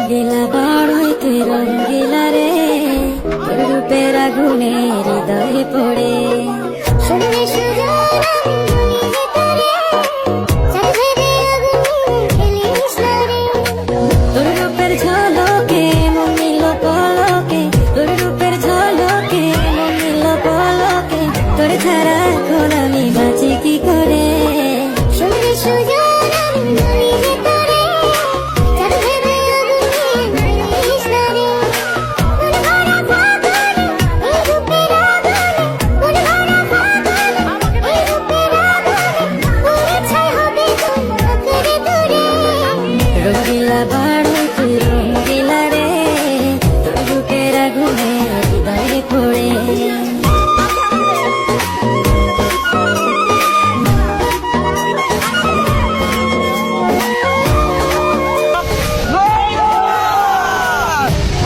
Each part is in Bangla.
রঙ্গিলা বড়ই তুই রঙ্গিলা রে, তোর রূপের আগুনে হৃদয়ে পড়ে। শুনলে সুজন আমি ভেতরে, চাঁদে আগুনে খেলিস না রে। তোর রূপের ঝলকে মন নিল পলকে, তোর রূপের ঝলকে মন নিল পলকে, তোর ছাড়া এখন আমি বাঁচি কি করে। শুনলে সুজন আমি ভেতরে, চাঁদে আগুনে খেলিস না রে। মন ভরা ফাগুনে, এই রূপের আগুনে, মন ভরা ফাগুনে, এই রূপের আগুনে, পুরে ছাই হবে তোর দূরে। রঙ্গিলা বড়ই তুই রঙ্গিলা রে, তোর রূপের আগুনে হৃদয়ে পড়ে।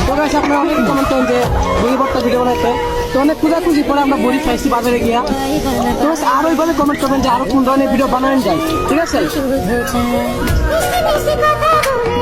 তো গাইস আপনারা অনেক কমেন্ট করেন যে বড়ি ভর্তা ভিডিও বানাইতে, তো অনেক খোঁজাখুঁজি পরে আমরা বড়ি খাইছি বাজারে গিয়া। তো আরো এইভাবে কমেন্ট করবেন যে আরো কোন ধরনের ভিডিও বানানো যায়, ঠিক আছে। শুধু চাই মিষ্টি মিষ্টি কথা বলে